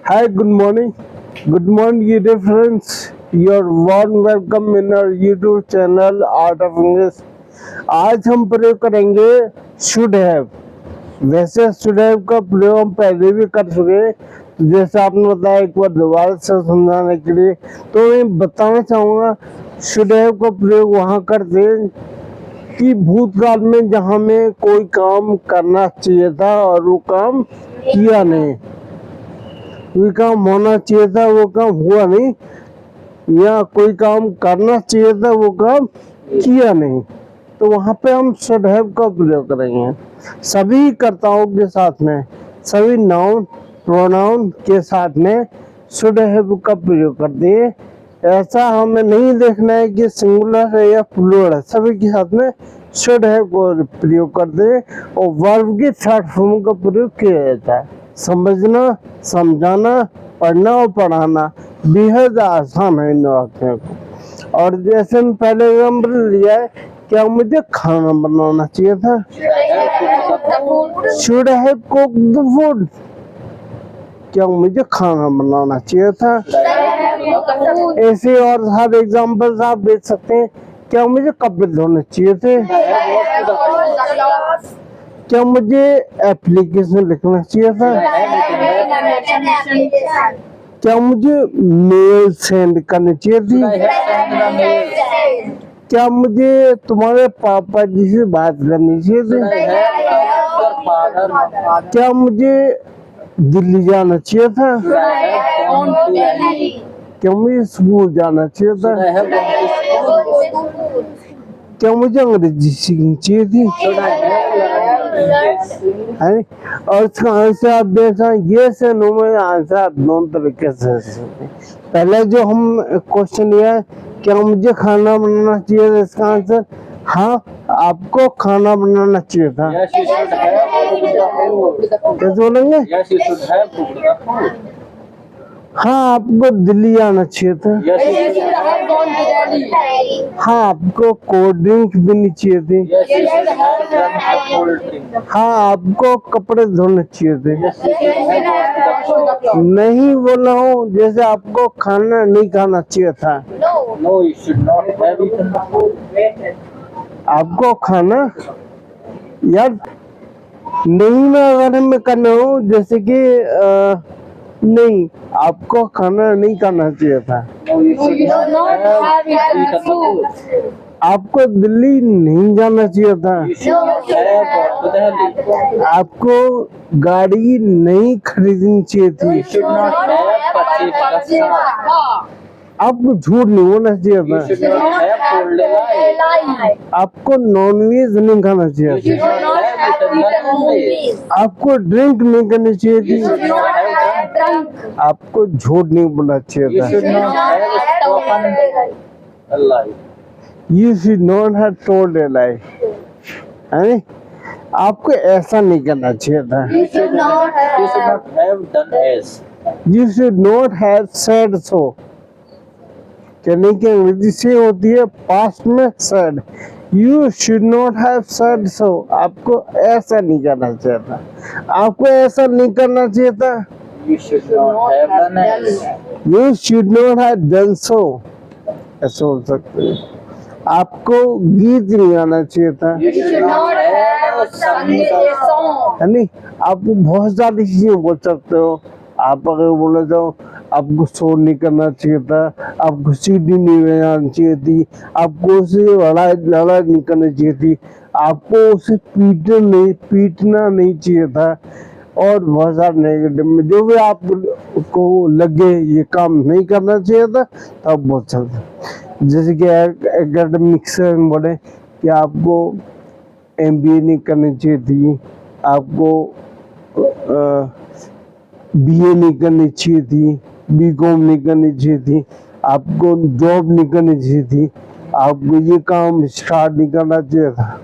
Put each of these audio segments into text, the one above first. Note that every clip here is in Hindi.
Hi, good morning. Good morning, dear friends. Your warm welcome in our YouTube channel Art of English. आज हम प्रयोग करेंगे should have। वैसे should have का प्रयोग हम पहले भी कर चुके हैं, तो जैसे आपने बताया एक बार दोबारा से समझाने के लिए, तो मैं बताना चाहूँगा should have का प्रयोग वहाँ करते हैं कि भूतकाल में जहाँ में कोई काम करना चाहिए था और वो काम किया नहीं, कोई काम होना चाहिए था वो काम हुआ नहीं, या कोई काम करना चाहिए था वो काम किया नहीं, तो वहाँ पे हम शुड हैव का प्रयोग करेंगे। सभी कर्ताओं के साथ में, सभी नाउन प्रोनाउन के साथ में शुड हैव का प्रयोग करते हैं। ऐसा हमें नहीं देखना है कि सिंगुलर है या प्लूरल है, सभी के साथ में शुड हैव का प्रयोग करते हैं और वर्ब के थर्ड फॉर्म का प्रयोग किया जाता है। समझना, समझाना, पढ़ना और पढ़ाना बेहद आसान है इन वाक्यों को। और जैसे हम पहले एग्जाम्पल लिया है, क्या मुझे खाना बनाना चाहिए था? Should have cooked the food. क्या मुझे खाना बनाना चाहिए था? ऐसे और हर एग्जाम्पल आप देख सकते हैं। क्या मुझे कपड़े धोने चाहिए थे? क्या मुझे एप्लीकेशन लिखना चाहिए था? क्या मुझे मेल सेंड करनी चाहिए थी? क्या मुझे तुम्हारे पापा जी से बात करनी चाहिए थी? क्या मुझे दिल्ली जाना चाहिए था? क्या मुझे स्कूल जाना चाहिए था? क्या मुझे अंग्रेजी सीखनी चाहिए थी? और इसका आंसर आप देखा, ये से नो में आंसर आप दोनों तरीके से सकते। पहले जो हम क्वेश्चन लिया है, क्या मुझे खाना बनाना चाहिए था, इसका आंसर हाँ, आपको खाना बनाना चाहिए था। कैसे बोलेंगे? हाँ, आपको दिल्ली आना चाहिए था। हाँ, आपको कोल्ड ड्रिंक पीनी चाहिए थी। हाँ, आपको कपड़े धोने चाहिए थे। नहीं बोला हूँ, जैसे आपको खाना नहीं खाना चाहिए था। आपको खाना यार नहीं में अगर हमें करना हो, जैसे कि नहीं, आपको खाना नहीं करना चाहिए था। आपको दिल्ली नहीं जाना चाहिए था। आपको गाड़ी नहीं खरीदनी चाहिए थी। आपको झूठ नहीं बोलना चाहिए था। आपको नॉनवेज नहीं खाना चाहिए था। आपको ड्रिंक नहीं करनी चाहिए थी। आपको झूठ नहीं बोलना चाहिए था। You should not have told a lie. है? आपको ऐसा नहीं करना चाहिए था। You should not have done as. You should not have said so. कहने की अंग्रेजी से होती है पास्ट में said. You should not have said so. आपको ऐसा नहीं करना चाहिए था। आपको ऐसा नहीं करना चाहिए था। You should not have done as. You should not have done so. ऐसा हो सकता है। आपको गीत नहीं गाना चाहिए था। है नहीं, आप बहुत सारी चीजें बोल सकते हो। आप अगर बोले तो आपको शोर नहीं करना चाहिए था, आपको सीटी नहीं बजानी चाहिए थी, आपको उसे लड़ाई नहीं करनी चाहिए थी, आपको उसे पीटना नहीं चाहिए था, और बहुत सारे नेगेटिव में जो भी आपको लगे ये काम नहीं करना चाहिए था, तब बोल सकते। जैसे कि एकेडमिक्स में बोले कि आपको MBA नहीं करनी चाहिए थी, आपको BA नहीं करनी चाहिए थी, BCom नहीं करनी चाहिए थी, आपको जॉब नहीं करनी चाहिए थी, आपको ये काम स्टार्ट नहीं करना चाहिए था।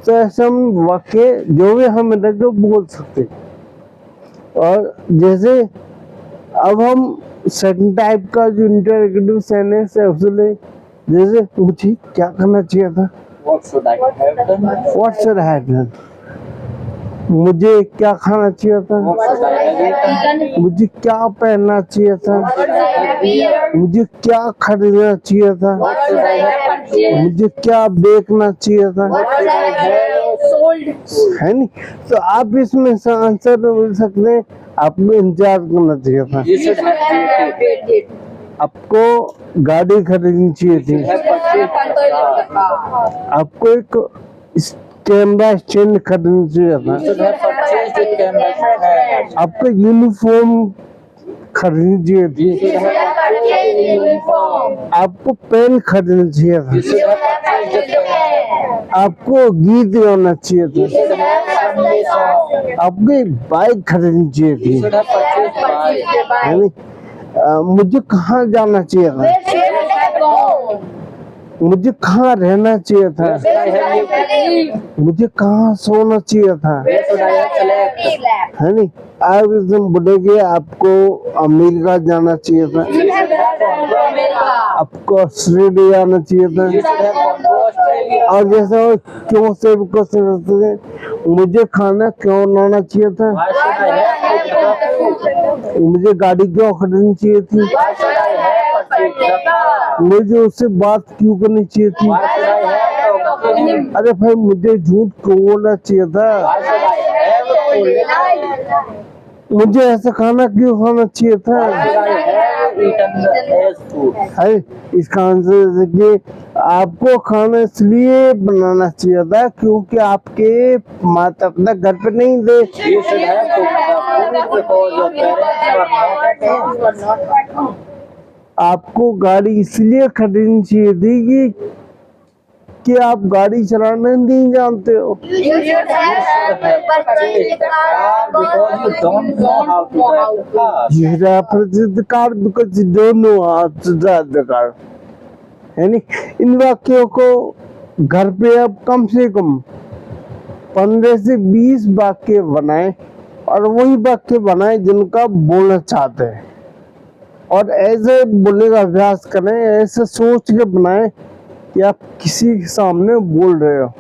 तो ऐसे हम वाक्य जो भी हम लगे बोल सकते। और जैसे अब हम सेकंड टाइप का जो इंटररोगेटिव सेंटेंस है उसे ले, जैसे मुझे क्या करना चाहिए था? What should I have done? What should I have done? मुझे क्या खाना चाहिए था, मुझे क्या पहनना चाहिए था, मुझे क्या खरीदना चाहिए था, मुझे क्या बेचना चाहिए था, है नहीं। तो आप इसमें से आंसर मिल सकते हैं, आपको इंतजार करना चाहिए था, आपको गाड़ी खरीदनी चाहिए थी, आपको एक कैमरा स्टैंड खरीदना चाहिए था, आपको यूनिफॉर्म खरीदनी चाहिए थी, आपको पेन खरीदना चाहिए था, आपको गीत गाना चाहिए था, आपको एक बाइक खरीदनी चाहिए थी, है नहीं। मुझे कहाँ जाना चाहिए था, मुझे कहाँ रहना चाहिए था, मुझे कहाँ सोना चाहिए था, है नहीं। आप एकदम बोलेंगे आपको अमेरिका जाना चाहिए था, आपको ऑस्ट्रेलिया जाना चाहिए था, और जैसा क्यों से क्वेश्चन होते हैं, मुझे खाना क्यों लाना चाहिए था, मुझे गाड़ी क्यों खरीदनी चाहिए थी, मुझे उससे बात क्यों करनी चाहिए थी, अरे भाई मुझे झूठ क्यों बोलना चाहिए था, मुझे ऐसा खाना क्यों खाना चाहिए था, है। इसका आंसर है कि आपको खाना इसलिए बनाना चाहिए था क्योंकि आपके माता पिता घर पे नहीं थे, आपको गाड़ी इसलिए खरीदनी चाहिए थी कि आप गाड़ी चलाना नहीं जानते हो, car because you don't know how to drive the car, है नी। इन वाक्यों को घर पे अब कम से कम 15 से 20 वाक्य बनाएं, और वही वाक्य बनाएं जिनका बोलना चाहते हैं, और ऐसे बोलने का अभ्यास करें, ऐसे सोच के बनाएं कि आप किसी के सामने बोल रहे हो,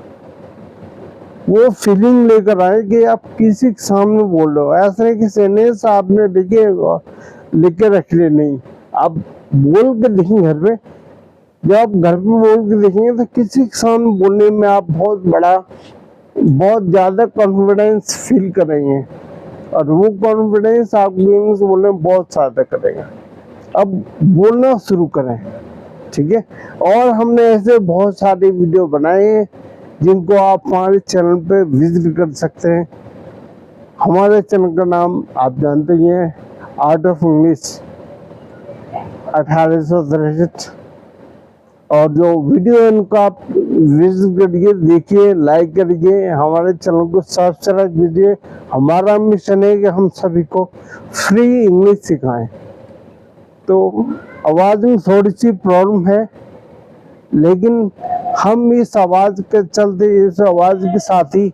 वो फीलिंग लेकर आए कि आप किसी के सामने बोल रहे हो। ऐसा नहीं कि सेंटेंस आपने लिख के रख लिए, नहीं, आप बोल के देखें घर पे। जब आप घर पे बोल के देखेंगे तो किसी के सामने बोलने में आप बहुत ज्यादा कॉन्फिडेंस फील करेंगे, और वो कॉन्फिडेंस आप इंग्लिश बोलने में बहुत ज्यादा करेगा। अब बोलना शुरू करें, ठीक है। और हमने ऐसे बहुत सारे वीडियो बनाए हैं जिनको आप हमारे चैनल पे विजिट कर सकते हैं। हमारे चैनल का नाम आप जानते ही हैं, आर्ट ऑफ इंग्लिश 1863, और जो वीडियो है उनको आप विजिट करिए, देखिए, लाइक करिए, हमारे चैनल को सब्सक्राइब कीजिए। हमारा मिशन है कि हम सभी को फ्री इंग्लिश सिखाएं। तो आवाज़ में थोड़ी सी प्रॉब्लम है, लेकिन हम इस आवाज़ के चलते, इस आवाज़ के साथ ही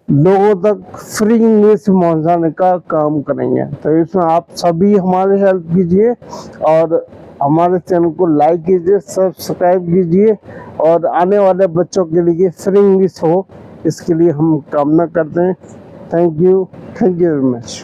लोगों तक फ्री इंग्लिश पहुंचाने का काम करेंगे। तो इसमें आप सभी हमारे हेल्प कीजिए, और हमारे चैनल को लाइक कीजिए, सब्सक्राइब कीजिए, और आने वाले बच्चों के लिए फ्री इंग्लिश हो, इसके लिए हम कामना करते हैं। Thank you very much.